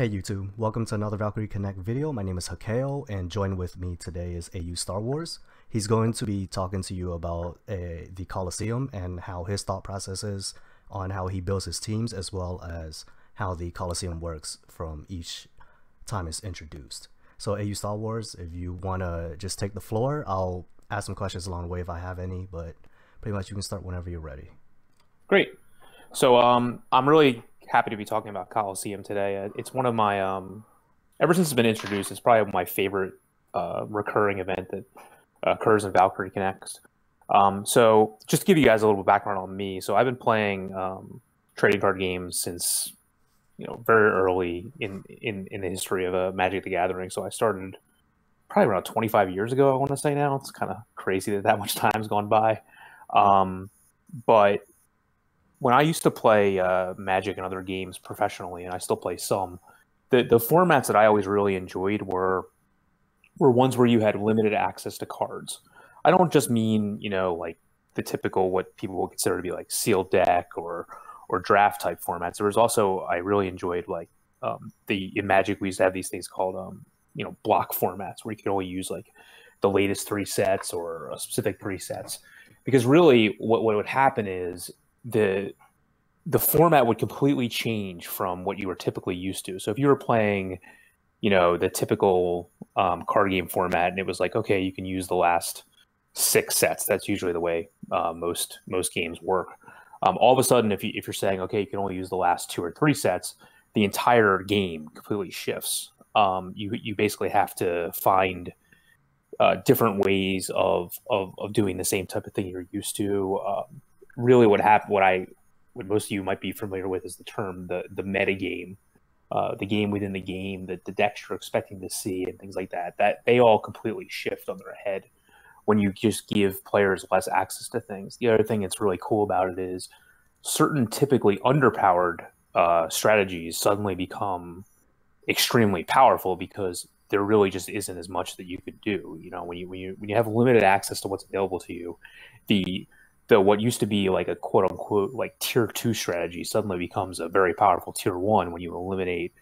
Hey YouTube, welcome to another Valkyrie Connect video. My name is Hakeo, and joined with me today is AUStarwars. He's going to be talking to you about the Colosseum and how his thought process is on how he builds his teams, as well as how the Colosseum works from each time it's introduced. So AUStarwars, if you want to just take the floor, I'll ask some questions along the way if I have any, but pretty much you can start whenever you're ready. Great. So I'm really happy to be talking about Colosseum today. It's one of my ever since it's been introduced, it's probably my favorite recurring event that occurs in Valkyrie Connect. So just to give you guys a little background on me, so I've been playing trading card games since very early in the history of Magic the Gathering. So I started probably around 25 years ago. I want to say now. It's kind of crazy that much time's gone by, but when I used to play Magic and other games professionally, and I still play some, the formats that I always really enjoyed were ones where you had limited access to cards. I don't just mean, like the typical what people would consider to be like sealed deck or draft type formats. There was also, I really enjoyed like in Magic we used to have these things called block formats where you could only use like the latest 3 sets or a specific 3 sets. Because really what would happen is the format would completely change from what you were typically used to. So if you were playing, the typical card game format, and it was like, okay, you can use the last 6 sets. That's usually the way most games work. All of a sudden, if you're saying, okay, you can only use the last 2 or 3 sets, the entire game completely shifts. You basically have to find different ways of doing the same type of thing you're used to. Really what most of you might be familiar with is the term the meta game, the game within the game, the decks you're expecting to see and things like that they all completely shift on their head when you just give players less access to things. The other thing that's really cool about it is certain typically underpowered strategies suddenly become extremely powerful because there really just isn't as much that you could do. When you have limited access to what's available to you, the what used to be like a quote unquote like tier 2 strategy suddenly becomes a very powerful tier 1 when you eliminate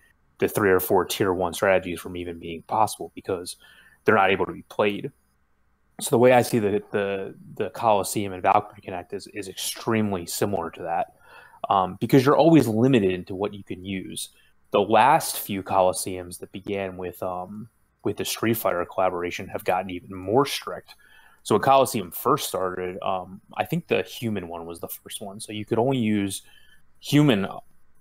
the 3 or 4 tier 1 strategies from even being possible because they're not able to be played. So the way I see the Colosseum and Valkyrie Connect is extremely similar to that, because you're always limited into what you can use. The last few Colosseums that began with the Street Fighter collaboration have gotten even more strict. So when Colosseum first started, I think the human one was the first one. So you could only use human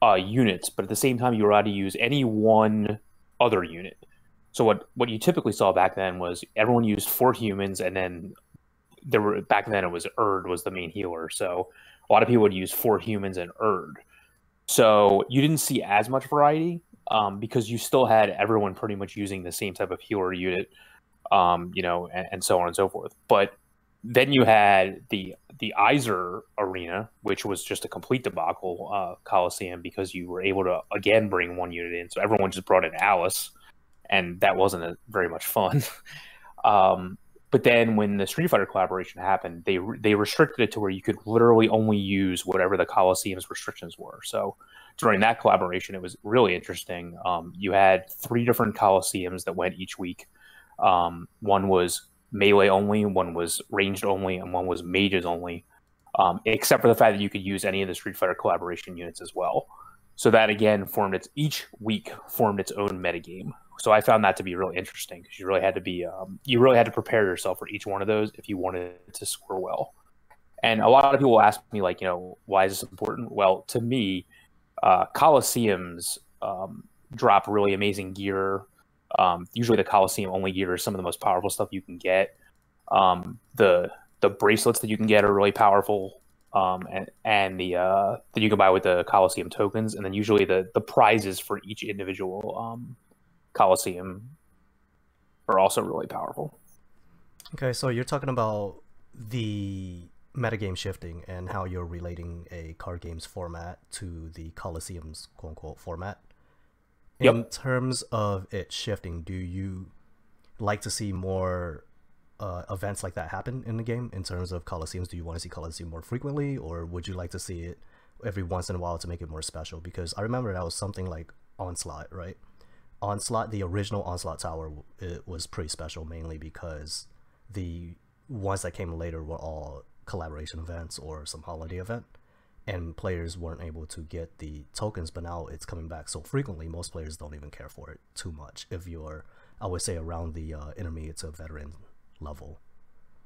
units, but at the same time, you were allowed to use any one other unit. So what you typically saw back then was everyone used 4 humans, and then back then it was Erd was the main healer. So a lot of people would use 4 humans and Erd. So you didn't see as much variety because you still had everyone pretty much using the same type of healer unit. And so on and so forth. But then you had the Iser arena, which was just a complete debacle, Colosseum, because you were able to again bring 1 unit in. So everyone just brought in Alice, and that wasn't very much fun. But then when the Street Fighter collaboration happened, they restricted it to where you could literally only use whatever the Colosseum's restrictions were. So during that collaboration, it was really interesting. You had 3 different Colosseums that went each week. One was melee only, one was ranged only, and one was mages only, except for the fact that you could use any of the Street Fighter collaboration units as well. So that again each week formed its own metagame. So I found that to be really interesting because you really had to prepare yourself for each one of those if you wanted to score well. And a lot of people ask me like, why is this important? Well, to me, Colosseums drop really amazing gear. Usually the Colosseum only gear is some of the most powerful stuff you can get. The bracelets that you can get are really powerful, and the that you can buy with the Colosseum tokens, and then usually the prizes for each individual Colosseum are also really powerful. Okay, so you're talking about the metagame shifting and how you're relating a card game's format to the Colosseum's quote-unquote format. In terms of it shifting, do you like to see more events like that happen in the game? In terms of Colosseums, do you want to see Colosseum more frequently, or would you like to see it every once in a while to make it more special? Because I remember that was something like Onslaught, right? Onslaught, the original Onslaught Tower, it was pretty special, mainly because the ones that came later were all collaboration events or some holiday event, and players weren't able to get the tokens. But now it's coming back so frequently, most players don't even care for it too much if you're, I would say, around the intermediate to veteran level.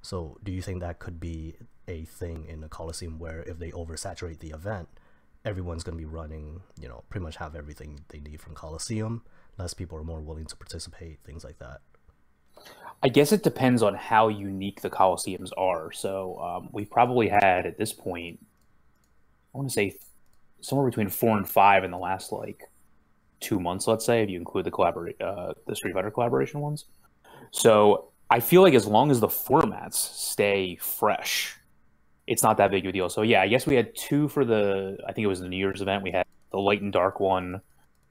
So do you think that could be a thing in the Colosseum, where if they oversaturate the event, everyone's going to be running, pretty much have everything they need from Colosseum, less people are more willing to participate, things like that? I guess it depends on how unique the Colosseums are. So we've probably had at this point, I want to say somewhere between 4 and 5 in the last like 2 months, let's say, if you include the Street Fighter collaboration ones. So I feel like as long as the formats stay fresh, it's not that big of a deal. So yeah, I guess we had 2 for I think it was the New Year's event. We had the Light and Dark one.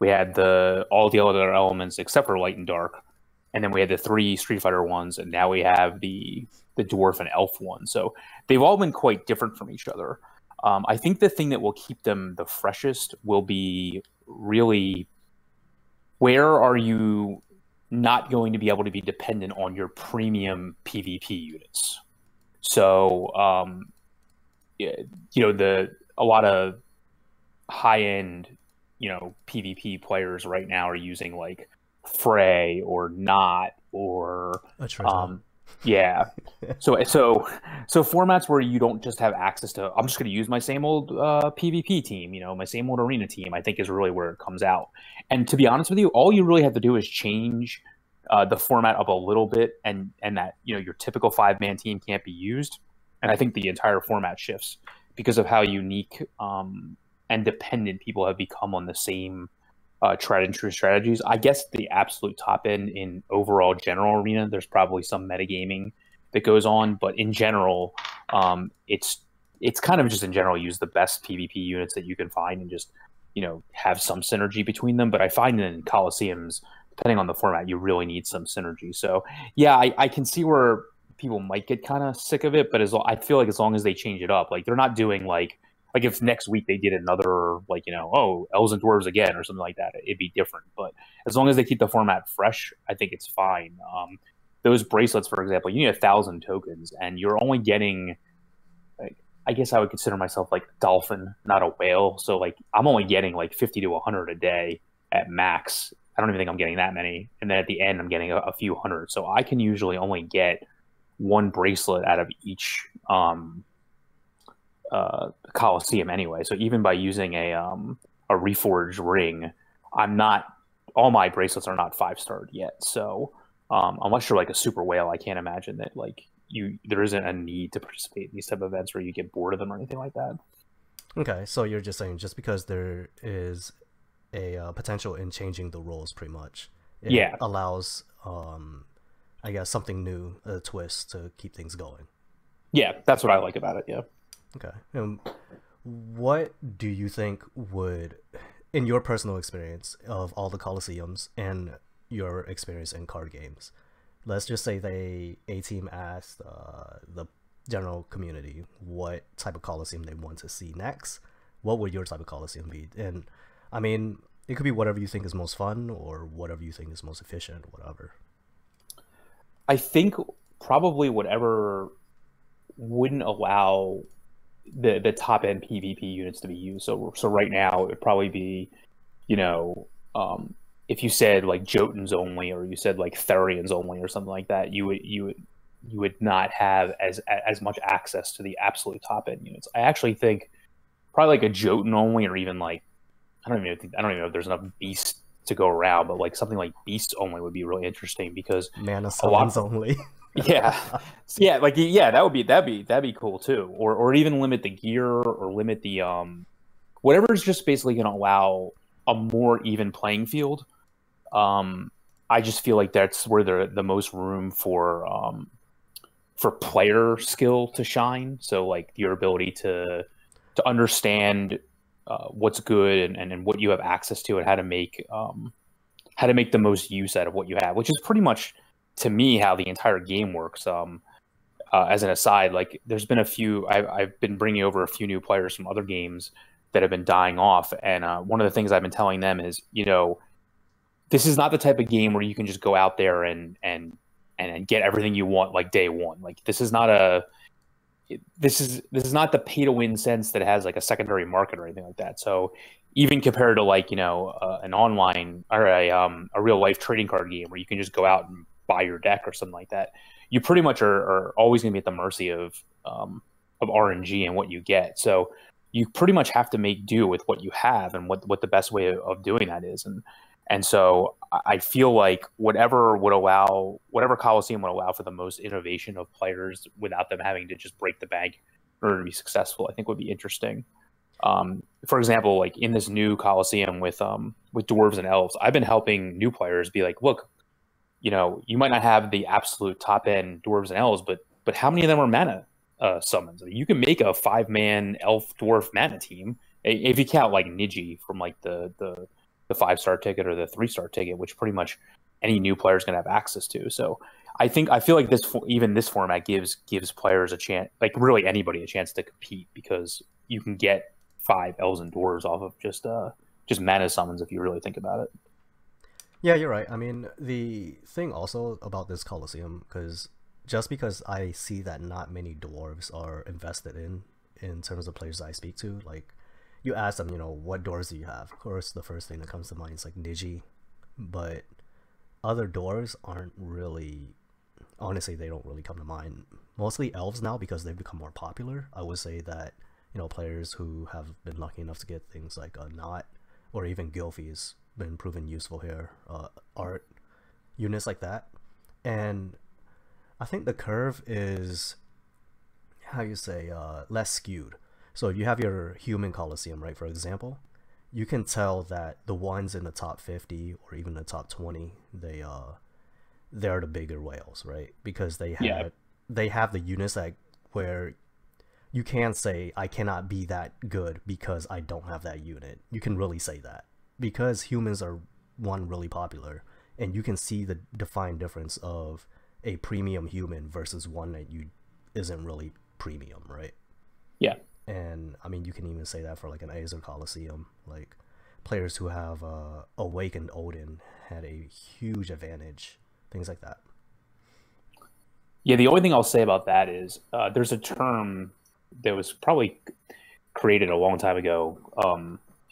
We had all the other elements except for Light and Dark. And then we had the 3 Street Fighter ones, and now we have the Dwarf and Elf one. So they've all been quite different from each other. I think the thing that will keep them the freshest will be really, where are you not going to be able to be dependent on your premium PvP units? So, a lot of high-end, PvP players right now are using like Frey or Not or yeah. So formats where you don't just have access to, I'm just going to use my same old PvP team, my same old arena team, I think is really where it comes out. And to be honest with you, all you really have to do is change the format up a little bit, and that, your typical 5-man team can't be used. And I think the entire format shifts because of how unique and dependent people have become on the same tried and true strategies. I guess the absolute top end in overall general arena, there's probably some metagaming that goes on, but in general, it's kind of just in general use the best PvP units that you can find and just have some synergy between them. But I find that in Colosseums, depending on the format, you really need some synergy. So yeah, I can see where people might get kind of sick of it, but I feel like as long as they change it up, like they're not doing like if next week they did another Elves and Dwarves again or something like that, it'd be different. But as long as they keep the format fresh, I think it's fine. Those bracelets, for example, you need 1,000 tokens, and you're only getting, I guess I would consider myself like a dolphin, not a whale. So like I'm only getting like 50 to 100 a day at max. I don't even think I'm getting that many. And then at the end, I'm getting a few hundred. So I can usually only get 1 bracelet out of each Colosseum anyway. So even by using a reforged ring, all my bracelets are not 5-starred yet. So unless you're like a super whale, I can't imagine that there isn't a need to participate in these type of events where you get bored of them or anything like that. Okay, so you're just saying just because there is a potential in changing the rules, pretty much, it allows I guess something new, a twist to keep things going. Yeah, that's what I like about it. Yeah. Okay. What do you think would, in your personal experience of all the Colosseums and your experience in card games, let's just say a team asked the general community what type of Colosseum they want to see next, what would your type of Colosseum be? And I mean, it could be whatever you think is most fun or whatever you think is most efficient, whatever. I think probably whatever wouldn't allow the top end PvP units to be used. So right now it would probably be, if you said like Jotuns only, or you said like Therians only, or something like that, you would not have as much access to the absolute top end units. I actually think probably like a Jotun only, or even like I don't even know if there's enough Beasts to go around, but like something like Beasts only would be really interesting because Mana Summons only. that'd be cool too. Or even limit the gear, or limit the whatever is just basically going to allow a more even playing field. I just feel like that's where the most room for player skill to shine. So like your ability to understand what's good and what you have access to, and how to make the most use out of what you have, which is pretty much, to me, how the entire game works. As an aside, like there's been I've been bringing over a few new players from other games that have been dying off. And one of the things I've been telling them is, this is not the type of game where you can just go out there and get everything you want like day one. Like this is not the pay to win sense that has like a secondary market or anything like that. So even compared to like an online or a real life trading card game where you can just go out and buy your deck or something like that, you pretty much are always going to be at the mercy of RNG and what you get. So you pretty much have to make do with what you have and what the best way of doing that is. And so I feel like whatever Colosseum would allow for the most innovation of players without them having to just break the bank in order to be successful, I think would be interesting. For example, like in this new Colosseum with dwarves and elves, I've been helping new players be like, look, you might not have the absolute top end dwarves and elves, but how many of them are mana summons? You can make a 5-man elf dwarf mana team if you count like Niji from like the 5-star ticket or the 3-star ticket, which pretty much any new player is going to have access to. So I feel like this format gives players a chance, like really anybody a chance to compete, because you can get 5 elves and dwarves off of just mana summons if you really think about it. Yeah, you're right. I mean, the thing also about this Colosseum, because I see that not many dwarves are invested in terms of players I speak to, like you ask them, what dwarves do you have? Of course, the first thing that comes to mind is like Niji, but other dwarves aren't really, honestly, they don't really come to mind. Mostly elves now because they've become more popular. I would say that, players who have been lucky enough to get things like a Knot or even Gylfie's been proven useful here, art, units like that. And I think the curve is, how you say, less skewed. So if you have your human Colosseum, right, for example, you can tell that the ones in the top 50 or even the top 20, they're the bigger whales, right? Because they have the units that where you can say, I cannot be that good because I don't have that unit. You can really say that because humans are really popular, and you can see the defined difference of a premium human versus one that isn't really premium, right? Yeah. And I mean, you can even say that for like an Azer Colosseum. Like players who have Awakened Odin had a huge advantage, things like that. Yeah, the only thing I'll say about that is there's a term that was probably created a long time ago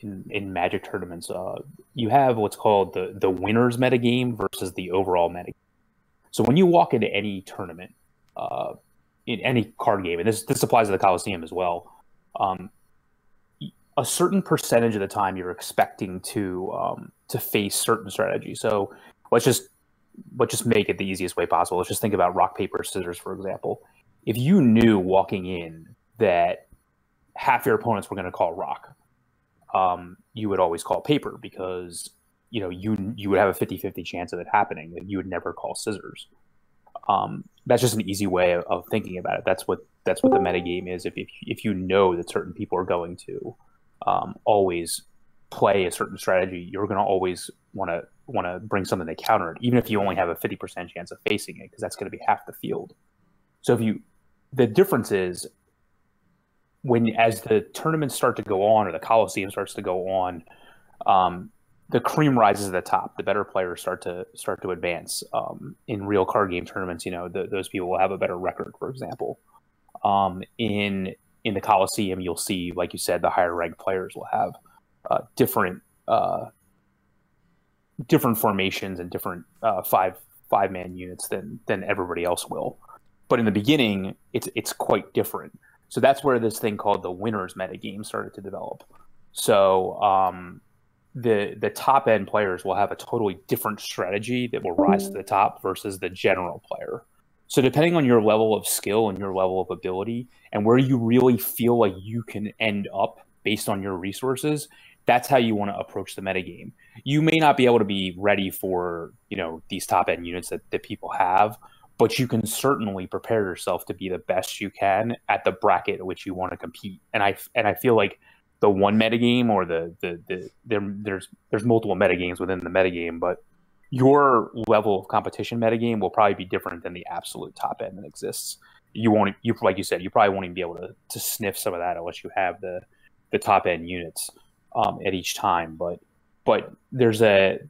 in Magic tournaments. You have what's called the winner's metagame versus the overall metagame. So when you walk into any tournament, in any card game, and this applies to the Colosseum as well, a certain percentage of the time you're expecting to face certain strategies. So let's just make it the easiest way possible. Let's just think about rock, paper, scissors, for example. If you knew walking in that half your opponents were going to call rock, you would always call paper because you would have a 50-50 chance of it happening. You would never call scissors. That's just an easy way of thinking about it. That's what the metagame is. If you know that certain people are going to always play a certain strategy, you're going to always want to bring something to counter it, even if you only have a 50% chance of facing it, because that's going to be half the field. So the difference is as the tournaments start to go on, or the Colosseum starts to go on, the cream rises to the top. The better players start to advance. In real card game tournaments, those people will have a better record, for example. In the Colosseum, you'll see, like you said, the higher ranked players will have different formations and different five-man units than everybody else will. But in the beginning, it's quite different. So that's where this thing called the winners metagame started to develop. So the top end players will have a totally different strategy that will rise to the top versus the general player. So depending on your level of skill and your level of ability and where you really feel like you can end up based on your resources, that's how you want to approach the metagame. You may not be able to be ready for, these top end units that people have, but you can certainly prepare yourself to be the best you can at the bracket at which you want to compete. And I feel like the one metagame or there's multiple metagames within the metagame, but your level of competition metagame will probably be different than the absolute top end that exists. Like you said, you probably won't even be able to sniff some of that unless you have the the top end units at each time. But there's a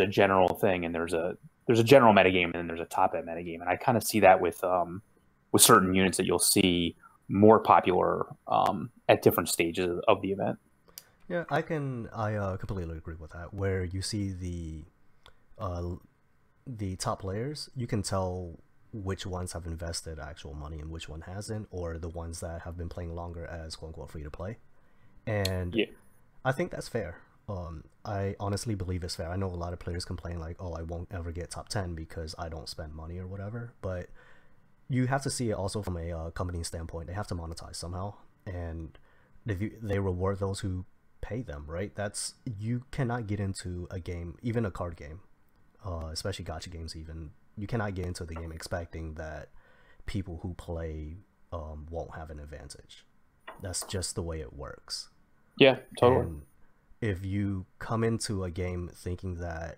general thing, and there's a general metagame, and then there's a top end metagame, and I kind of see that with certain units that you'll see more popular at different stages of the event. Yeah, I completely agree with that. Where you see the top players, you can tell which ones have invested actual money and which one hasn't, or the ones that have been playing longer as quote unquote free to play. And yeah, I think that's fair. I honestly believe it's fair. I know a lot of players complain like, oh, I won't ever get top 10 because I don't spend money or whatever, but you have to see it also from a company standpoint. They have to monetize somehow, and they reward those who pay them, right? You cannot get into a game, even a card game, especially gacha games even, you cannot get into the game expecting that people who play won't have an advantage. That's just the way it works. Yeah, totally. And if you come into a game thinking that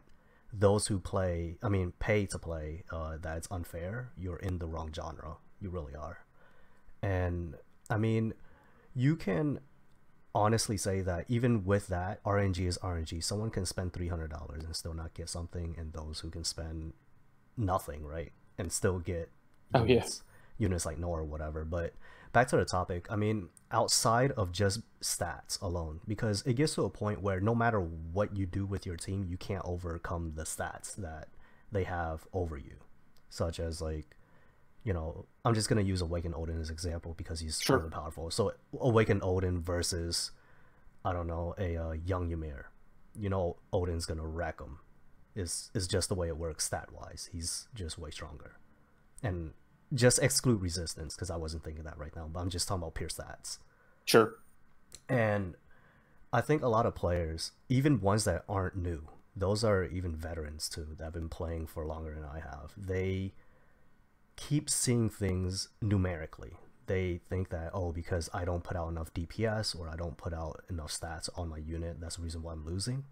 those who pay to play, that it's unfair, you're in the wrong genre. You really are. And I mean, you can honestly say that even with that, RNG is RNG. Someone can spend $300 and still not get something, and those who can spend nothing, right, and still get units like Noah or whatever. But back to the topic, I mean, outside of just stats alone, because it gets to a point where no matter what you do with your team, you can't overcome the stats that they have over you, such as like, I'm just going to use Awakened Odin as an example because he's really powerful. So Awakened Odin versus, I don't know, a young Ymir, Odin's going to wreck him. Is just the way it works stat-wise. He's just way stronger. And just exclude resistance, because I wasn't thinking that right now, but I'm just talking about pure stats. Sure. And I think a lot of players, even ones that aren't new, those are even veterans too, that have been playing for longer than I have, they keep seeing things numerically. They think that, oh, because I don't put out enough DPS or I don't put out enough stats on my unit, that's the reason why I'm losing.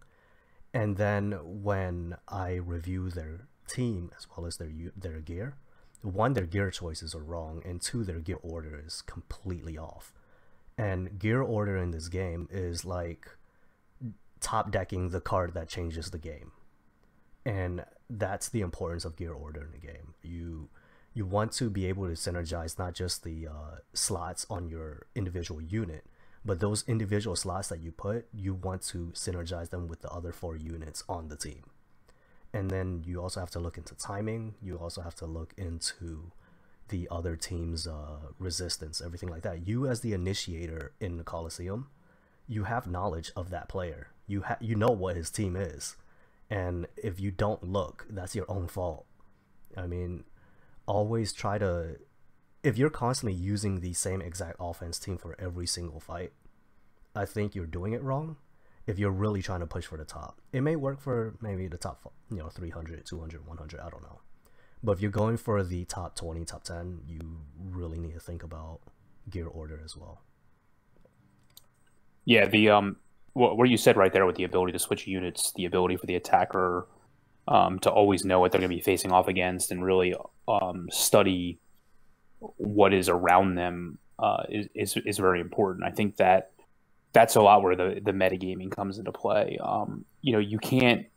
And then when I review their team as well as their gear, one, their gear choices are wrong, and two, their gear order is completely off. And gear order in this game is like top decking the card that changes the game. And that's the importance of gear order in the game. You want to be able to synergize not just the slots on your individual unit, but those individual slots that you put, you want to synergize them with the other 4 units on the team. And then you also have to look into timing. You also have to look into the other team's resistance, everything like that. You, as the initiator in the Colosseum, you have knowledge of that player. You know what his team is. And if you don't look, that's your own fault. I mean, always try to... If you're constantly using the same exact offense team for every single fight, I think you're doing it wrong. If you're really trying to push for the top, it may work for maybe the top 300, 200, 100, I don't know. But if you're going for the top 20, top 10, you really need to think about gear order as well. Yeah, the what you said right there with the ability to switch units, the ability for the attacker to always know what they're going to be facing off against and really study what is around them is very important. I think that's a lot where the metagaming comes into play. You can't...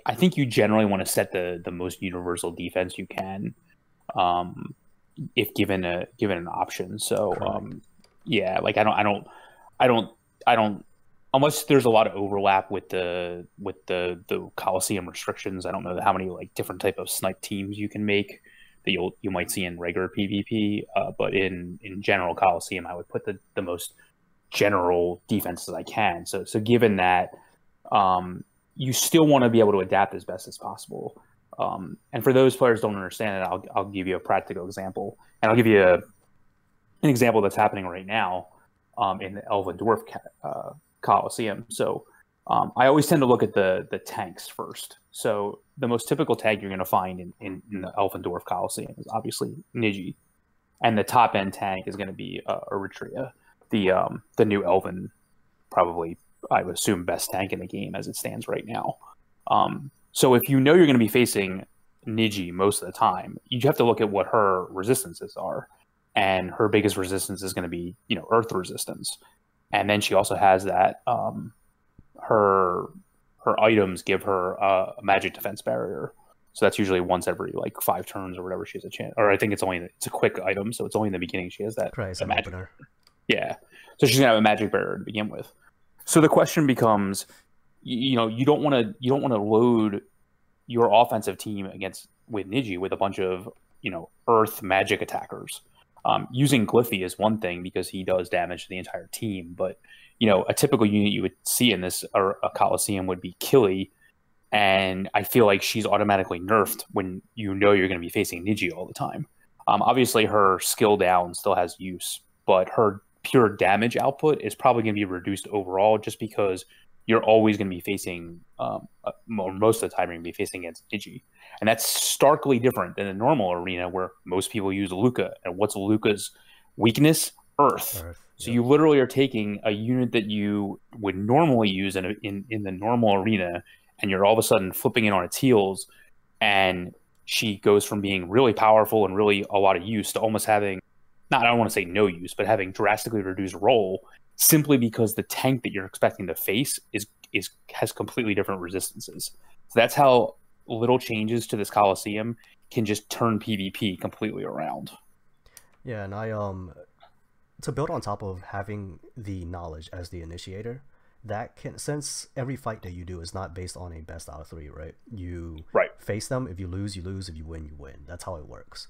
I think you generally want to set the most universal defense you can, if given an option. So yeah, like I don't unless there's a lot of overlap with the Colosseum restrictions. I don't know how many like different type of snipe teams you can make that you might see in regular PvP. But in general Colosseum, I would put the most general defenses I can. So given that, you still want to be able to adapt as best as possible. And for those players who don't understand it, I'll give you a practical example, and I'll give you an example that's happening right now in the Elven Dwarf Colosseum. So I always tend to look at the tanks first. So the most typical tank you're going to find in the Elven Dwarf Colosseum is obviously Niji, and the top end tank is going to be Eritrea, the new Elven, probably, I would assume, best tank in the game as it stands right now. So if you know you're going to be facing Niji most of the time, you have to look at what her resistances are. And her biggest resistance is going to be, earth resistance. And then she also has that her her items give her a magic defense barrier. So that's usually once every like 5 turns or whatever she has a chance. Or I think it's a quick item, so it's only in the beginning she has that, Correct, that an magic. opener. Yeah, so she's gonna have a magic barrier to begin with. So the question becomes, you know, you don't want to load your offensive team against with Niji with a bunch of, you know, earth magic attackers. Using Glyphy is one thing because he does damage to the entire team, but you know, a typical unit you would see in this or a Colosseum would be Killy, and I feel like she's automatically nerfed when you know you're going to be facing Niji all the time. Obviously, her skill down still has use, but her pure damage output is probably going to be reduced overall just because you're always going to be facing, most of the time, you're going to be facing against Niji. And that's starkly different than the normal arena where most people use Luca. And what's Luca's weakness? Earth. So you literally are taking a unit that you would normally use in the normal arena, and you're all of a sudden flipping it on its heels, and she goes from being really powerful and really a lot of use to almost having, I don't want to say no use, but having drastically reduced role simply because the tank that you're expecting to face has completely different resistances. So that's how little changes to this Colosseum can just turn PvP completely around. Yeah, and to build on top of having the knowledge as the initiator, that can, since every fight that you do is not based on a best out of 3, right? You face them. If you lose, you lose. If you win, you win. That's how it works.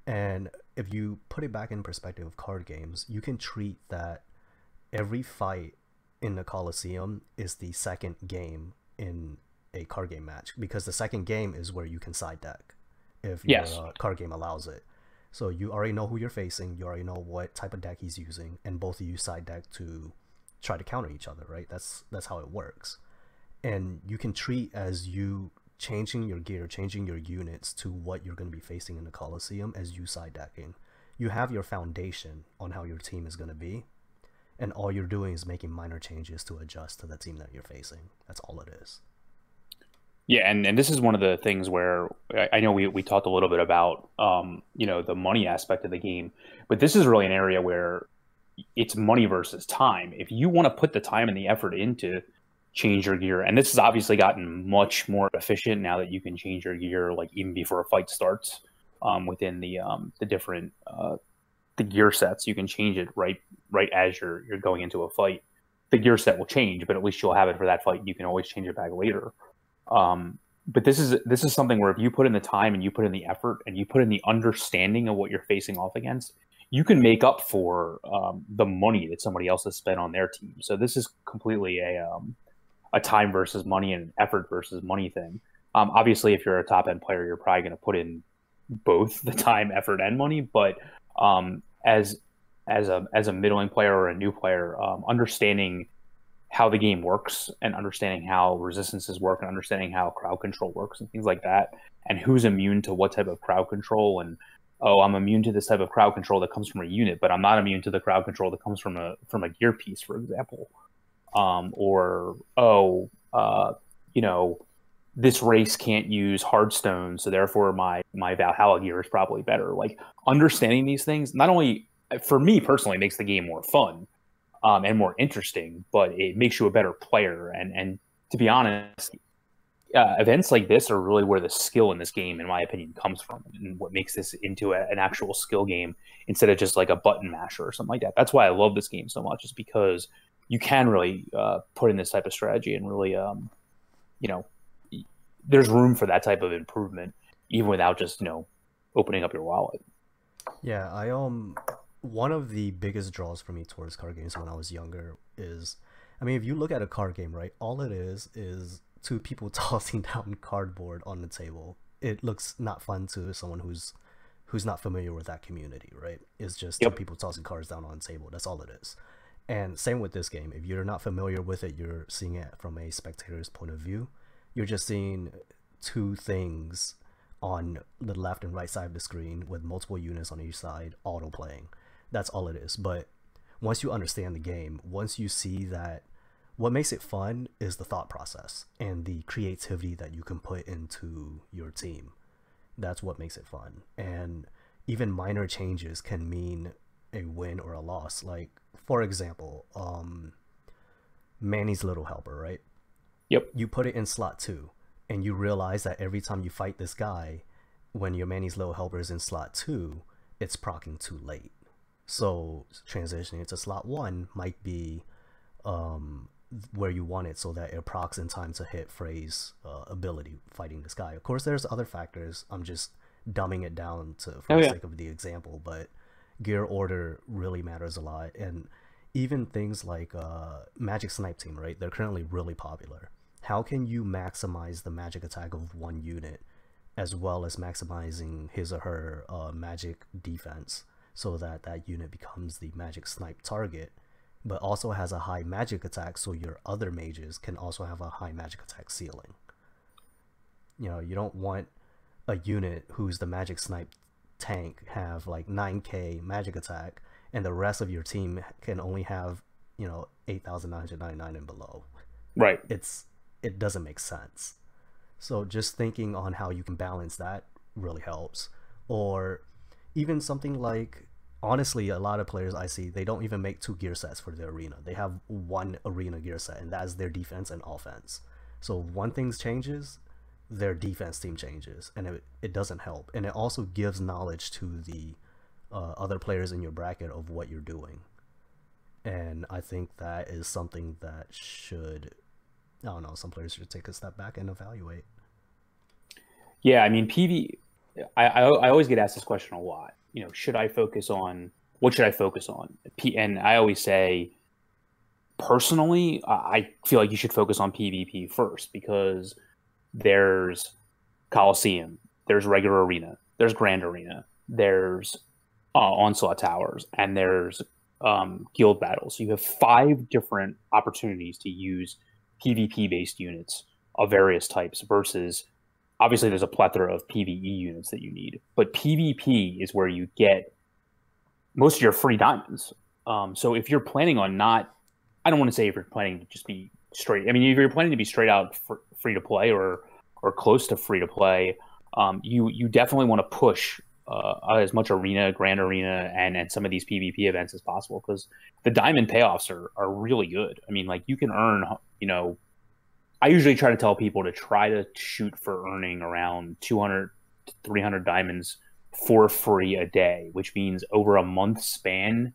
And if you put it back in perspective of card games, you can treat that every fight in the Colosseum is the second game in a card game match, because the second game is where you can side deck if your card game allows it. So you already know who you're facing, you already know what type of deck he's using, and both of you side deck to try to counter each other, right? That's how it works. And you can treat as you changing your gear, changing your units to what you're going to be facing in the Colosseum as you side decking. You have your foundation on how your team is going to be, and all you're doing is making minor changes to adjust to the team that you're facing. That's all it is. Yeah, and this is one of the things where I know we talked a little bit about you know, the money aspect of the game, but this is really an area where it's money versus time. If you want to put the time and the effort into change your gear, and this has obviously gotten much more efficient now that you can change your gear like even before a fight starts, within the different the gear sets, you can change it right as you're going into a fight. The gear set will change, but at least you'll have it for that fight. You can always change it back later. But this is something where if you put in the time and you put in the effort and you put in the understanding of what you're facing off against, you can make up for the money that somebody else has spent on their team. So this is completely a time versus money and an effort versus money thing. Obviously, if you're a top end player, you're probably going to put in both the time, effort, and money. But as a middling player or a new player, understanding how the game works and understanding how resistances work and understanding how crowd control works and things like that, and who's immune to what type of crowd control, and I'm immune to this type of crowd control that comes from a unit, but I'm not immune to the crowd control that comes from a gear piece, for example. You know, this race can't use Hardstone, so therefore my Valhalla gear is probably better. Like, understanding these things, not only for me personally makes the game more fun, and more interesting, but it makes you a better player. And to be honest, events like this are really where the skill in this game, in my opinion, comes from, and what makes this into an actual skill game instead of just like a button masher or something like that. That's why I love this game so much, is because you can really put in this type of strategy and really, you know, there's room for that type of improvement, even without just, you know, opening up your wallet. Yeah, one of the biggest draws for me towards card games when I was younger is, I mean, if you look at a card game, right, all it is two people tossing down cardboard on the table. It looks not fun to someone who's not familiar with that community, right? It's just two people tossing cards down on the table. That's all it is. And same with this game. If you're not familiar with it, you're seeing it from a spectator's point of view. You're just seeing two things on the left and right side of the screen with multiple units on each side auto playing. That's all it is. But once you understand the game, once you see that what makes it fun is the thought process and the creativity that you can put into your team. That's what makes it fun. And even minor changes can mean a win or a loss. Like, for example, Manny's Little Helper, right? Yep. You put it in slot 2, and you realize that every time you fight this guy, when your Manny's Little Helper is in slot 2, it's proccing too late. So transitioning to slot 1 might be where you want it so that it procs in time to hit Frey's ability fighting this guy. Of course, there's other factors. I'm just dumbing it down for the sake of the example, but gear order really matters a lot. And even things like Magic Snipe Team, right? They're currently really popular. How can you maximize the magic attack of one unit as well as maximizing his or her magic defense so that that unit becomes the magic snipe target, but also has a high magic attack so your other mages can also have a high magic attack ceiling? You know, you don't want a unit who's the magic snipe tank have like 9k magic attack and the rest of your team can only have, you know, 8,999 and below. Right. It doesn't make sense. So just thinking on how you can balance that really helps. Or even something like, honestly, a lot of players I see, they don't even make 2 gear sets for their arena. They have 1 arena gear set, and that's their defense and offense. So if one thing changes, their defense team changes, and it doesn't help. And it also gives knowledge to the other players in your bracket of what you're doing. And I think that is something that should, I don't know, some players should take a step back and evaluate. Yeah, I mean, I always get asked this question a lot. You know, what should I focus on? And I always say, personally, I feel like you should focus on PvP first, because there's Colosseum, there's regular arena, there's grand arena, there's onslaught towers, and there's guild battles. So you have 5 different opportunities to use PvP-based units of various types versus, obviously, there's a plethora of PvE units that you need. But PvP is where you get most of your free diamonds. So if you're planning on not, I don't want to say if you're planning to just be straight. I mean, if you're planning to be straight out free to play or close to free to play, you definitely want to push as much arena, grand arena, and some of these PvP events as possible, because the diamond payoffs are really good. I mean, like, you can earn, you know, I usually try to tell people to try to shoot for earning around 200 to 300 diamonds for free a day, which means over a month span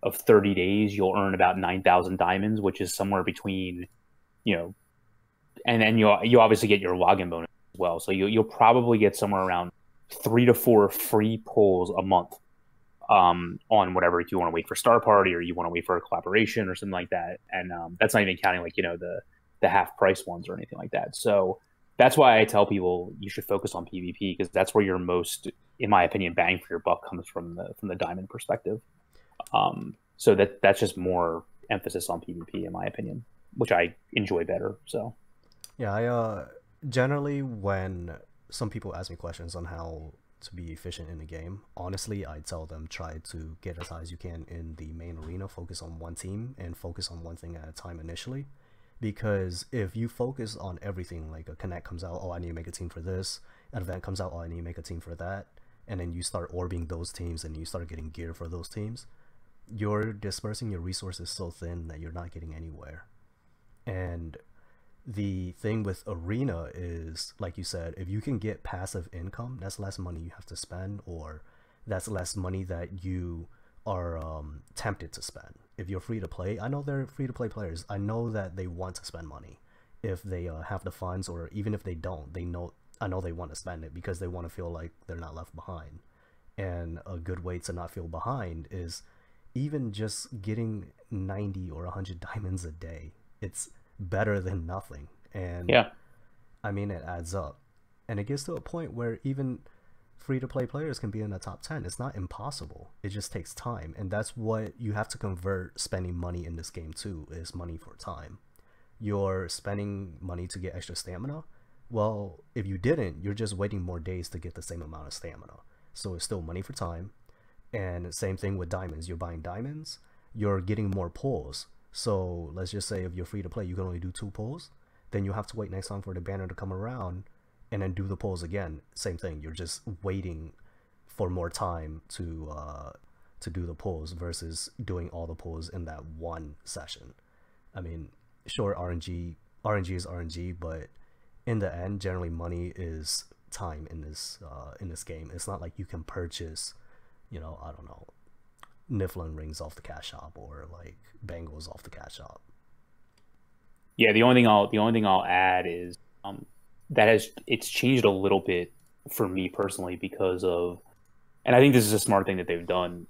of 30 days, you'll earn about 9,000 diamonds, which is somewhere between, you know, and then you obviously get your login bonus as well. So you'll probably get somewhere around 3 to 4 free pulls a month on whatever, if you want to wait for Star Party or you want to wait for a collaboration or something like that. And that's not even counting, like, you know, the half price ones or anything like that. So that's why I tell people you should focus on PvP, because that's where your most, in my opinion, bang for your buck comes from the diamond perspective. So that's just more emphasis on PvP, in my opinion, which I enjoy better. So yeah, I generally, when some people ask me questions on how to be efficient in the game, honestly, I tell them try to get as high as you can in the main arena, focus on one team and focus on one thing at a time initially. Because if you focus on everything, like a Connect comes out, oh, I need to make a team for this, an event comes out, oh, I need to make a team for that, and then you start orbing those teams and you start getting gear for those teams, you're dispersing your resources so thin that you're not getting anywhere. And the thing with arena is, like you said, if you can get passive income, that's less money you have to spend, or that's less money that you are tempted to spend. If you're free to play, I know they're free to play players, I know that they want to spend money if they have the funds, or even if they don't, I know they want to spend it because they want to feel like they're not left behind. And a good way to not feel behind is even just getting 90 or 100 diamonds a day. It's better than nothing. And yeah, I mean, it adds up, and it gets to a point where even free-to-play players can be in the top 10. It's not impossible. It just takes time, and that's what you have to convert spending money in this game to, is money for time. You're spending money to get extra stamina. Well, if you didn't, you're just waiting more days to get the same amount of stamina. So it's still money for time. And same thing with diamonds. You're buying diamonds, you're getting more pulls. So let's just say if you're free to play, you can only do 2 pulls. Then you have to wait next time for the banner to come around and then do the pulls again. Same thing. You're just waiting for more time to to do the pulls versus doing all the pulls in that one session. I mean, sure, RNG is RNG, but in the end, generally money is time in this game. It's not like you can purchase, I don't know, Niflheim rings off the cash shop or like bangles off the cash shop. Yeah, the only thing I'll add is it's changed a little bit for me personally because of, and I think this is a smart thing that they've done.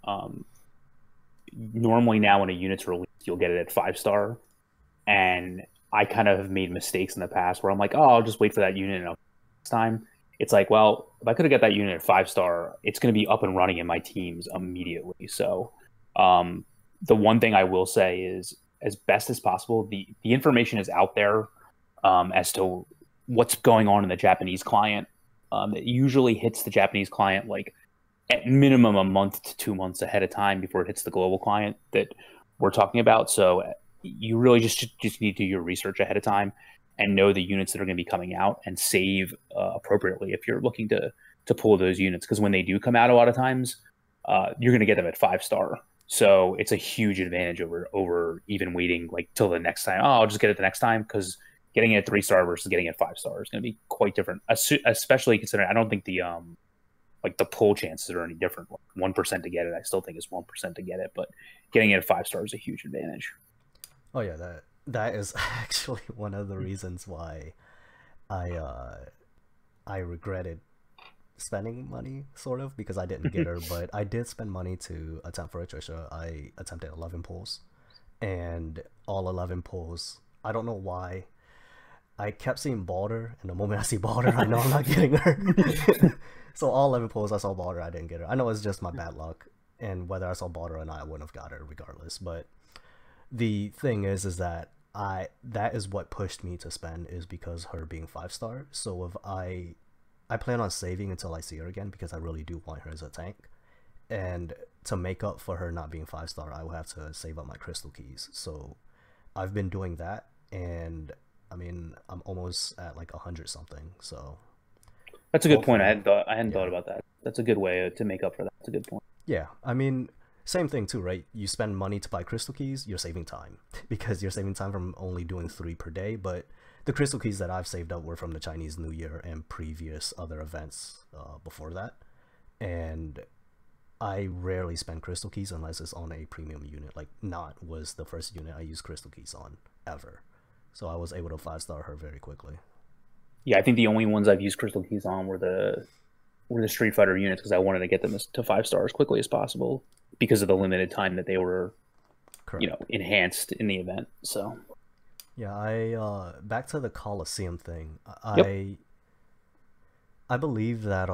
Normally now when a unit's released, you'll get it at 5-star, and I kind of have made mistakes in the past where I'm like, oh, I'll just wait for that unit next time. It's like, well, if I could have got that unit at 5-star, it's going to be up and running in my teams immediately. So the one thing I will say is, as best as possible, the information is out there as to what's going on in the Japanese client. It usually hits the Japanese client like at minimum a month to 2 months ahead of time before it hits the global client that we're talking about. So you really just need to do your research ahead of time and know the units that are going to be coming out and save appropriately if you're looking to pull those units. Because when they do come out, a lot of times you're going to get them at 5-star. So it's a huge advantage over even waiting like till the next time. Oh, I'll just get it the next time, because getting it at 3-star versus getting it at 5-star is going to be quite different. Especially considering I don't think the pull chances are any different. 1% to get it, I still think it's 1% to get it, but getting it at 5-star is a huge advantage. Oh yeah, that is actually one of the reasons why I regretted spending money, sort of, because I didn't get her, but I did spend money to attempt for Atrisha. I attempted 11 pulls, and all 11 pulls, I don't know why, I kept seeing Balder, and the moment I see Balder, I know I'm not getting her. So all 11 pulls I saw Balder, I didn't get her. I know it's just my bad luck, and whether I saw Balder or not, I wouldn't have got her regardless. But the thing is that that is what pushed me to spend, is because her being 5-star. So if I plan on saving until I see her again, because I really do want her as a tank, and to make up for her not being 5-star, I will have to save up my crystal keys. So I've been doing that, and I mean, I'm almost at like 100 something. So that's a good point. I hadn't thought about that. That's a good way to make up for that. That's a good point. Yeah, I mean, same thing too, right? You spend money to buy crystal keys, you're saving time, because you're saving time from only doing 3 per day. But the crystal keys that I've saved up were from the Chinese New Year and previous other events before that. And I rarely spend crystal keys unless it's on a premium unit. Like Not was the first unit I used crystal keys on ever. So I was able to 5-star her very quickly. Yeah, I think the only ones I've used crystal keys on were the Street Fighter units, because I wanted to get them to 5-star as quickly as possible because of the limited time that they were, correct, enhanced in the event. So yeah, I back to the Colosseum thing. Yep. I believe that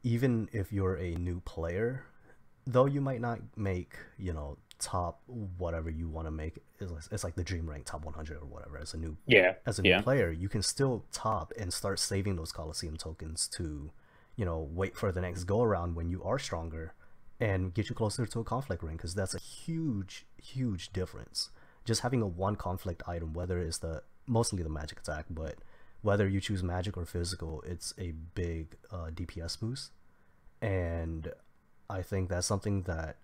even if you're a new player, though you might not make, top whatever you want to make, it's like the dream rank top 100 or whatever, as a new player, you can still top and start saving those Colosseum tokens to, wait for the next go around when you are stronger and get you closer to a conflict ring, because that's a huge difference. Just having a 1 conflict item, whether it's mostly the magic attack, but whether you choose magic or physical, it's a big DPS boost. And I think that's something that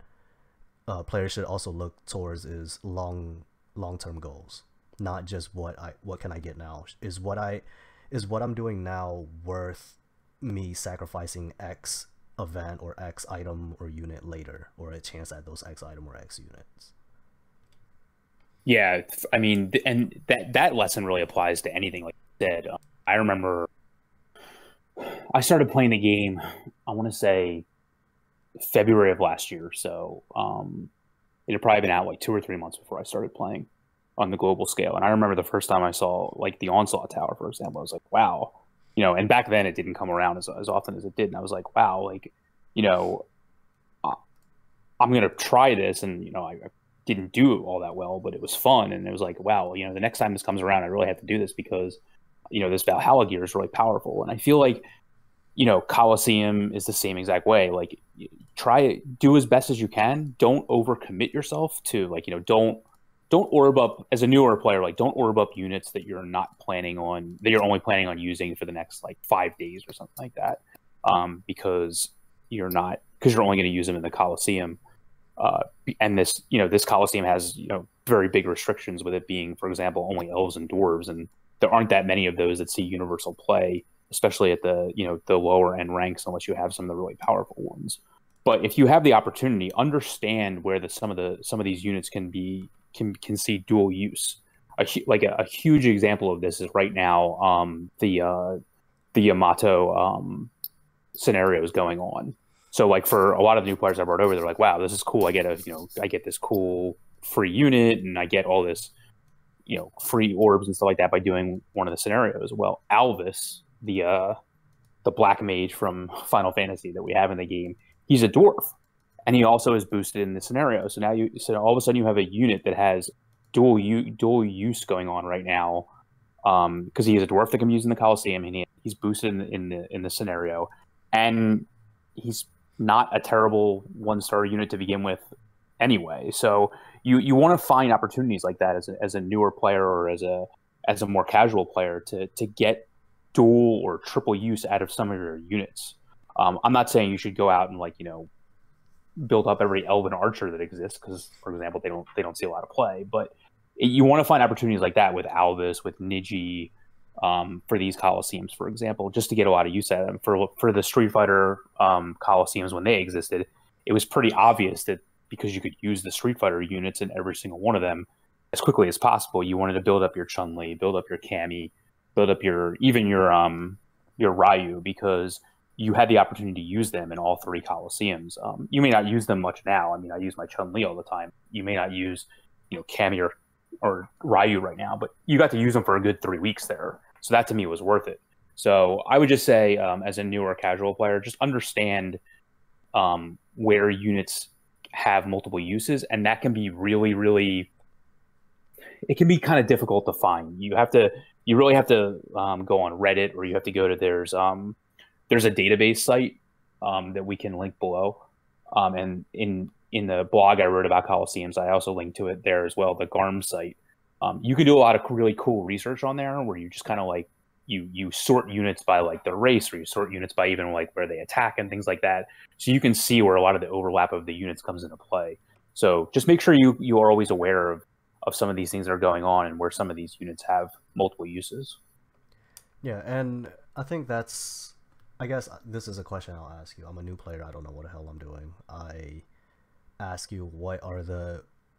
players should also look towards, is long-term goals, not just what can I get now. Is what I'm doing now worth me sacrificing X event or X item or unit later, or a chance at those X item or X units? Yeah, I mean, and that lesson really applies to anything. Like you said, I remember I started playing the game, I want to say February of last year. So it had probably been out like 2 or 3 months before I started playing on the global scale. And I remember the first time I saw like the Onslaught Tower, for example, I was like, wow. And back then it didn't come around as often as it did. And I was like, wow, like, I'm going to try this. And, I didn't do all that well, but it was fun. And it was like, wow, the next time this comes around, I really have to do this, because, this Valhalla gear is really powerful. And I feel like, Colosseum is the same exact way. Like, do as best as you can. Don't overcommit yourself to, like, don't orb up as a newer player. Like, don't orb up units that you're only planning on using for the next like 5 days or something like that. Because you're only going to use them in the Colosseum. And this Colosseum has very big restrictions with it being, for example, only elves and dwarves, and there aren't that many of those that see universal play, especially at the the lower end ranks, unless you have some of the really powerful ones. But if you have the opportunity, understand where some of these units can see dual use. A huge example of this is right now the Yamato scenarios going on. So like for a lot of the new players I brought over, they're like, wow, this is cool. I get I get this cool free unit, and I get all this free orbs and stuff like that by doing one of the scenarios. Well, Alvis, the black mage from Final Fantasy that we have in the game, he's a dwarf, and he also is boosted in the scenario. So now all of a sudden you have a unit that has dual use going on right now, because he is a dwarf that can be used in the Colosseum, and he's boosted in the scenario, and he's not a terrible 1-star unit to begin with anyway. So you want to find opportunities like that as a newer player or as a more casual player to get dual or triple use out of some of your units. I'm not saying you should go out and build up every elven archer that exists, because, for example, they don't see a lot of play. But you want to find opportunities like that with Alvis, with Niji, for these Colosseums, for example, just to get a lot of use out of them. For the Street Fighter Colosseums when they existed, it was pretty obvious that because you could use the Street Fighter units in every single one of them as quickly as possible, you wanted to build up your Chun-Li, build up your Cammy, build up your Ryu, because you had the opportunity to use them in all three Colosseums. You may not use them much now. I mean, I use my Chun-Li all the time. You may not use Cammy or Ryu right now, but you got to use them for a good 3 weeks there. So that to me was worth it. So I would just say, as a newer casual player, just understand where units have multiple uses, and that can be really, really, it can be kind of difficult to find. You really have to go on Reddit, or you have to go to there's a database site that we can link below, and in the blog I wrote about Colosseums, I also linked to it there as well, the GARM site. You can do a lot of really cool research on there, where you just kind of you sort units by their race, or you sort units by even where they attack and things like that. So you can see where a lot of the overlap of the units comes into play. So just make sure you are always aware of some of these things that are going on and where some of these units have multiple uses. Yeah, and I think I guess this is a question I'll ask you. I'm a new player. I don't know what the hell I'm doing. I ask you,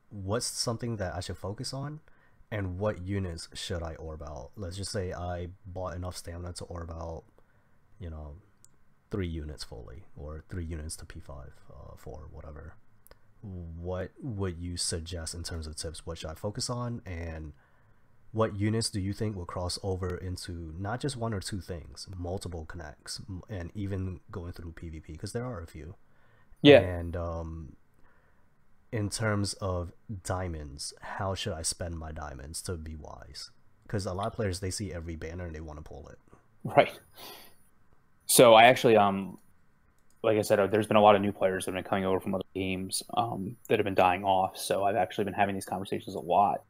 what's something that I should focus on, and what units should I orb out? Let's just say I bought enough stamina to orb out, 3 units fully, or 3 units to P5, 4, whatever. What would you suggest in terms of tips? What should I focus on, and what units do you think will cross over into not just 1 or 2 things, multiple connects, and even going through PvP, because there are a few. Yeah. And in terms of diamonds, how should I spend my diamonds to be wise? Because a lot of players, they see every banner and they want to pull it. Right. So I actually, like I said, there's been a lot of new players that have been coming over from other games that have been dying off. So I've actually been having these conversations a lot.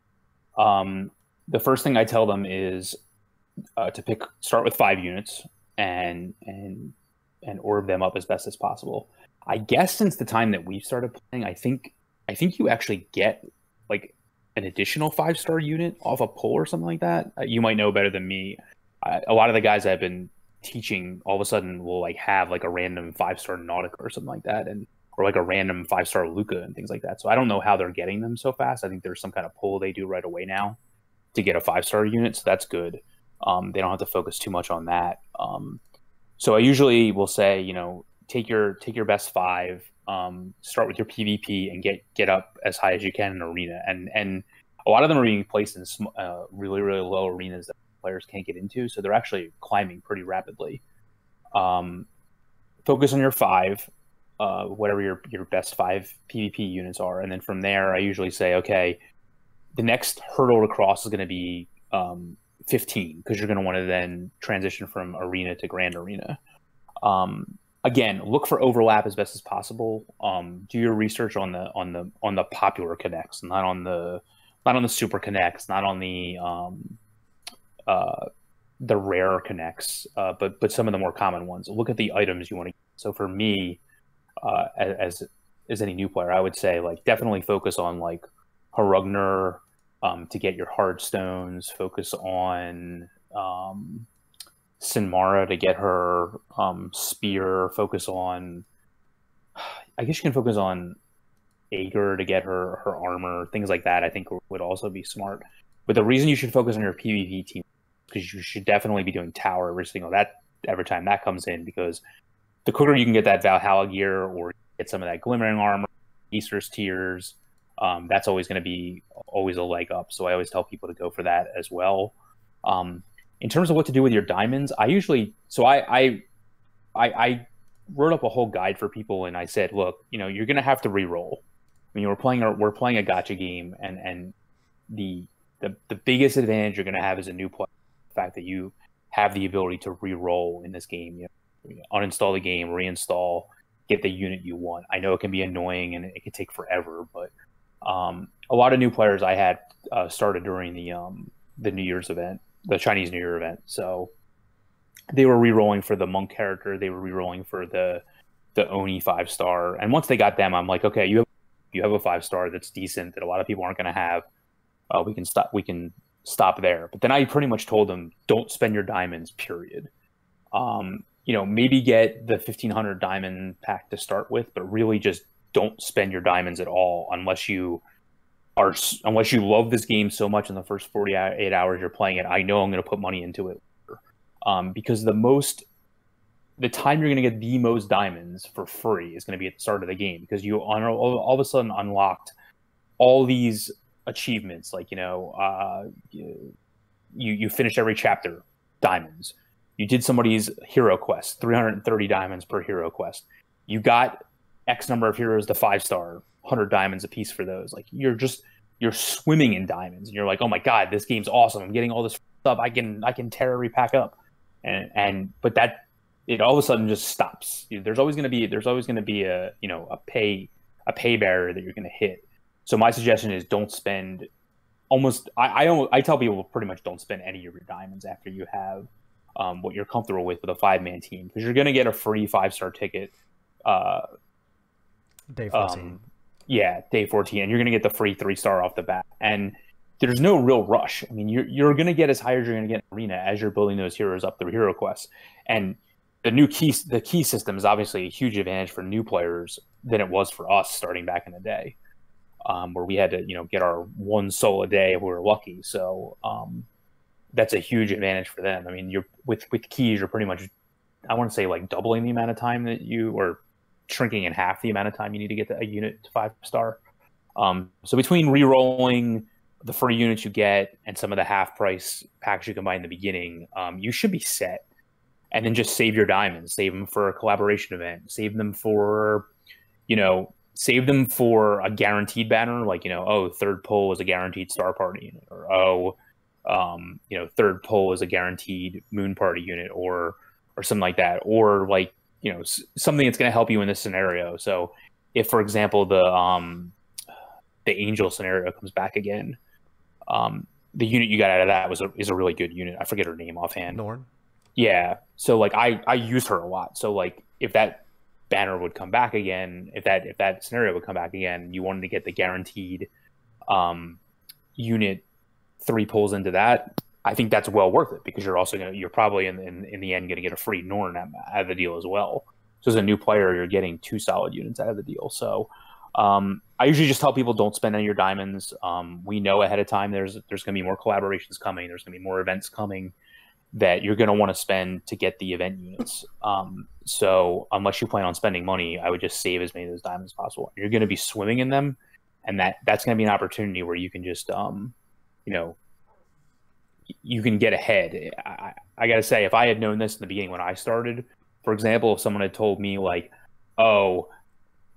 The first thing I tell them is to start with 5 units and orb them up as best as possible. I guess since the time that we've started playing, I think you actually get an additional 5-star unit off a pull or something like that. You might know better than me. A lot of the guys I've been teaching all of a sudden will have a random 5-star Nautica or something like that, or a random 5-star Luca and things like that. So I don't know how they're getting them so fast. I think there's some kind of pull they do right away now to get a 5-star unit, so that's good. They don't have to focus too much on that. So I usually will say, take your best 5, start with your PvP, and get up as high as you can in arena. And a lot of them are being placed in really, really low arenas that players can't get into, so they're actually climbing pretty rapidly. Focus on your 5, whatever your best 5 PvP units are, and then from there I usually say, okay, the next hurdle to cross is going to be 15, because you're going to want to then transition from arena to grand arena. Again, look for overlap as best as possible. Do your research on the popular connects, not on the super connects, not on the rare connects, but some of the more common ones. Look at the items you want to get. So for me, as as any new player, I would say like definitely focus on like Harugner to get your hard stones. Focus on Sinmara to get her spear. Focus on, I guess you can focus on Ager to get her armor. Things like that I think would also be smart. But the reason you should focus on your PvP team is because you should definitely be doing tower every time that comes in, because the quicker you can get that Valhalla gear or get some of that glimmering armor, Easter's tears, that's always going to be always a leg up. So I always tell people to go for that as well. In terms of what to do with your diamonds, I wrote up a whole guide for people, and I said, look, you're going to have to re-roll. I mean, we're playing a gacha game, and the biggest advantage you're going to have as a new player, the fact that you have the ability to re-roll in this game. Uninstall the game, reinstall, get the unit you want. I know it can be annoying and it can take forever, but a lot of new players I had started during the New Year's event, the Chinese New Year event. So they were re-rolling for the monk character, they were re-rolling for the Oni 5-star, and once they got them, I'm like, okay, you have a 5-star that's decent that a lot of people aren't going to have. We can stop there. But then I pretty much told them, don't spend your diamonds, period. Maybe get the 1,500 diamond pack to start with, but really just don't spend your diamonds at all unless you love this game so much in the first 48 hours you're playing it. I know I'm going to put money into it later. Because the time you're going to get the most diamonds for free is going to be at the start of the game, because you all of a sudden unlocked all these achievements, like you finished every chapter, diamonds. You did somebody's hero quest, 330 diamonds per hero quest. You got X number of heroes to 5-star, 100 diamonds a piece for those. Like you're swimming in diamonds, and you're like, oh my god, this game's awesome. I'm getting all this stuff. I can tear every pack up, but that it all of a sudden just stops. There's always going to be a pay barrier that you're going to hit. So my suggestion is don't spend I tell people pretty much don't spend any of your diamonds after you have what you're comfortable with a 5-man team, because you're going to get a free 5-star ticket day 14. Day 14, and you're going to get the free 3-star off the bat, and there's no real rush. I mean, you're going to get as high as you're going to get in arena as you're building those heroes up through hero quests. And the key system is obviously a huge advantage for new players than it was for us starting back in the day, where we had to get our 1 soul a day if we were lucky. So that's a huge advantage for them. I mean, you're with keys, you're pretty much, I want to say, like doubling the amount of time or shrinking in half the amount of time you need to get a unit to 5-star. So between re-rolling the free units you get and some of the half price packs you can buy in the beginning, you should be set. And then just save your diamonds, save them for a collaboration event, save them for a guaranteed banner, like, third pull is a guaranteed star party unit, or third pull is a guaranteed moon party unit, or something like that, or like, something that's going to help you in this scenario. So if, for example, the angel scenario comes back again, the unit you got out of that is a really good unit. I forget her name offhand. Norn. Yeah. So like I used her a lot. So like if that banner would come back again, if that scenario would come back again, you wanted to get the guaranteed unit 3 pulls into that, I think that's well worth it, because you're probably in the end going to get a free Norn out of the deal as well. So as a new player, you're getting 2 solid units out of the deal. So I usually just tell people don't spend any of your diamonds. We know ahead of time there's going to be more collaborations coming. There's going to be more events coming that you're going to want to spend to get the event units. So unless you plan on spending money, I would just save as many of those diamonds as possible. You're going to be swimming in them, and that's going to be an opportunity where you can just you can get ahead. I got to say, if I had known this in the beginning when I started, for example, if someone had told me like, oh,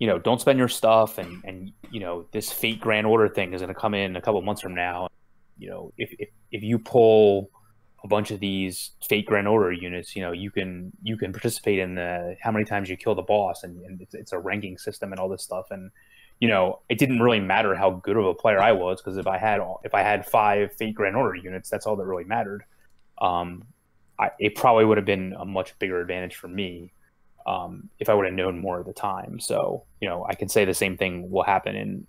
don't spend your stuff, and this Fate Grand Order thing is going to come in a couple months from now, if you pull a bunch of these Fate Grand Order units, you can participate in the how many times you kill the boss, and it's a ranking system and all this stuff. And it didn't really matter how good of a player I was, because if I had 5 Fate Grand Order units, that's all that really mattered. It probably would have been a much bigger advantage for me. if I would have known more at the time. So, I can say the same thing will happen in,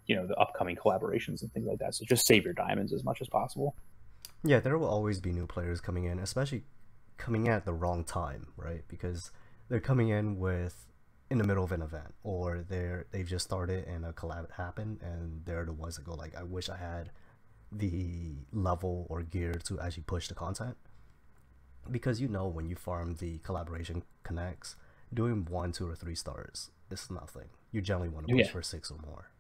the upcoming collaborations and things like that. So just save your diamonds as much as possible. Yeah, there will always be new players coming in, especially coming in at the wrong time, right? Because they're coming in in the middle of an event, or they've just started and a collab happened, and they're the ones that go like, I wish I had the level or gear to actually push the content. Because when you farm the collaboration connects, doing 1, 2, or 3 stars is nothing. You generally want to push for 6 or more.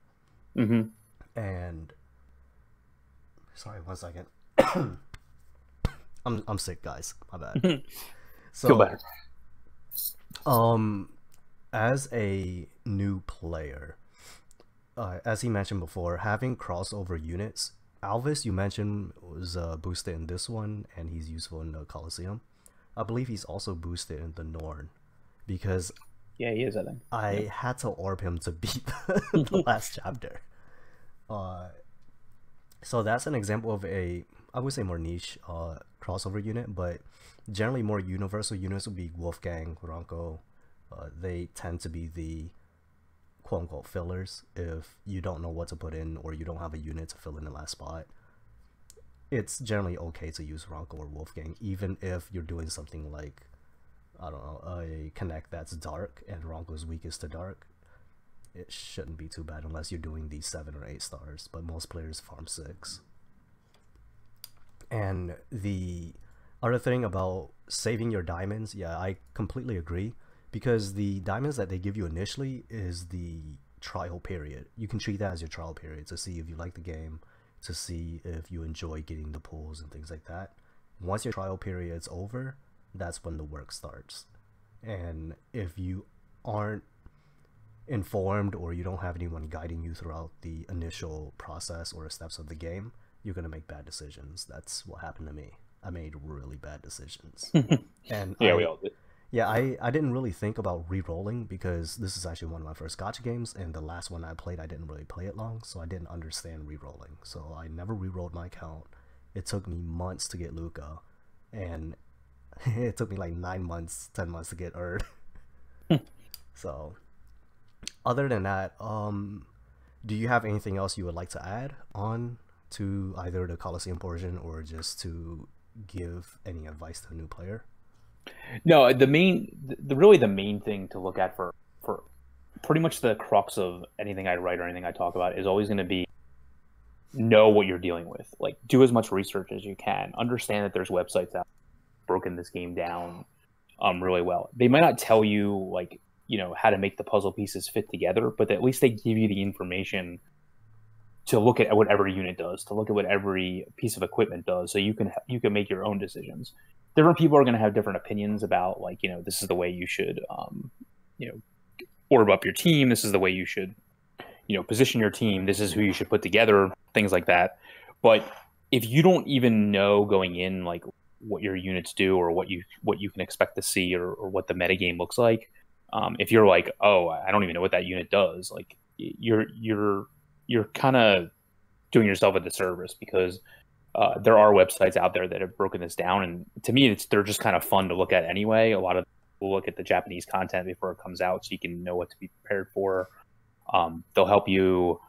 Mm-hmm. And sorry, 1 second. I'm sick, guys. My bad. So, feel better. As a new player, as he mentioned before, having crossover units. Alvis, you mentioned, was boosted in this one, and he's useful in the Colosseum. I believe he's also boosted in the Norn, because yeah, he is. I think I had to orb him to beat the last chapter. So that's an example of I would say more niche crossover unit, but generally more universal units would be Wolfgang, Ranko. They tend to be the quote-unquote fillers if you don't know what to put in or you don't have a unit to fill in the last spot. It's generally okay to use Ranko or Wolfgang, even if you're doing something like, I don't know, a Connect that's dark and Ranko's weakest to dark. It shouldn't be too bad unless you're doing these 7 or 8 stars, but most players farm 6. And the other thing about saving your diamonds, yeah, I completely agree. Because the diamonds that they give you initially is the trial period. You can treat that as your trial period to see if you like the game, to see if you enjoy getting the pulls and things like that. Once your trial period's over, that's when the work starts. And if you aren't informed or you don't have anyone guiding you throughout the initial process or steps of the game, you're going to make bad decisions. That's what happened to me. I made really bad decisions. And yeah, we all did. Yeah, I didn't really think about re-rolling because this is actually one of my first gacha games, and the last one I played, I didn't really play it long, so I didn't understand re-rolling. So I never re-rolled my account. It took me months to get Luca, and it took me like 9 months, 10 months to get Erd. So, other than that, do you have anything else you would like to add on to either the Colosseum portion or just to give any advice to a new player? No, really the main thing to look at for pretty much the crux of anything I write or anything I talk about is always going to be know what you're dealing with. Like, do as much research as you can. Understand that there's websites out broken this game down really well. They might not tell you how to make the puzzle pieces fit together, but at least they give you the information to look at what every unit does, to look at what every piece of equipment does, so you can make your own decisions. Different people are going to have different opinions about this is the way you should orb up your team, this is the way you should position your team, this is who you should put together, things like that. But if you don't even know going in what your units do or what you can expect to see or what the metagame looks like, if you're like, oh, I don't even know what that unit does, you're kind of doing yourself a disservice, because there are websites out there that have broken this down, and to me, they're just kind of fun to look at anyway. A lot of people look at the Japanese content before it comes out, so you can know what to be prepared for. They'll help you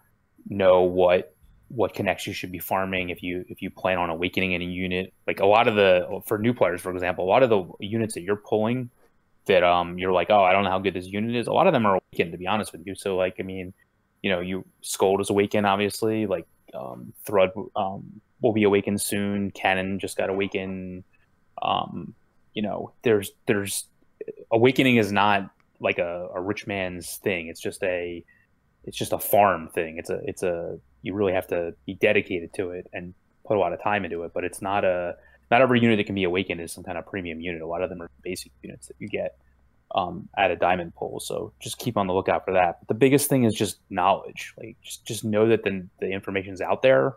know what connects you should be farming if you plan on awakening any unit. Like for new players, for example, a lot of the units that you're pulling that you're like, oh, I don't know how good this unit is. A lot of them are awakened, to be honest with you. So you Scold is awakened, obviously. Thrud will be awakened soon. Cannon just got awakened. There's awakening is not like a rich man's thing. It's just a farm thing. It's a you really have to be dedicated to it and put a lot of time into it. But it's not every unit that can be awakened is some kind of premium unit. A lot of them are basic units that you get at a diamond pull. So just keep on the lookout for that. But the biggest thing is just knowledge. Just know that the information's out there.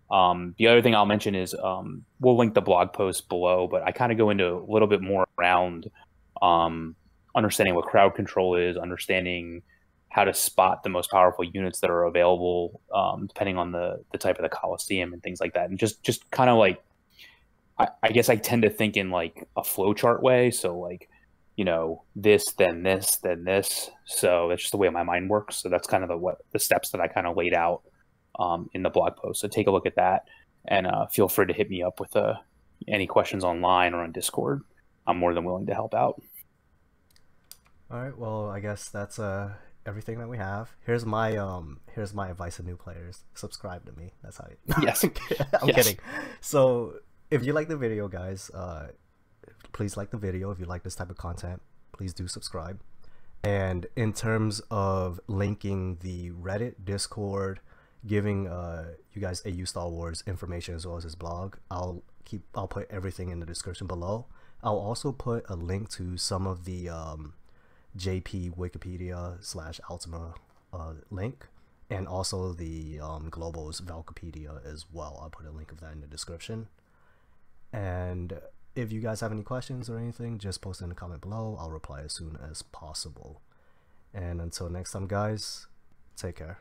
The other thing I'll mention is we'll link the blog post below, but I kind of go into a little bit more around understanding what crowd control is, understanding how to spot the most powerful units that are available, depending on the type of the Colosseum and things like that. And just kind of I guess I tend to think in a flowchart way. So this, then this, then this. So it's just the way my mind works. So that's kind of the steps that I kind of laid out in the blog post. So take a look at that, and feel free to hit me up with any questions online or on Discord. I'm more than willing to help out. All right, well, I guess that's everything that we have. Here's my advice to new players: subscribe to me. That's how you. Yes, I'm kidding. So if you like the video, guys, please like the video. If you like this type of content, please do subscribe. And in terms of linking the Reddit, Discord, giving you guys AUStarwars information as well as his blog, I'll put everything in the description below. I'll also put a link to some of the JP Wikipedia / Ultima link, and also the Global's Valkypedia as well. I'll put a link of that in the description. And if you guys have any questions or anything, just post in the comment below. I'll reply as soon as possible. And until next time, guys, take care.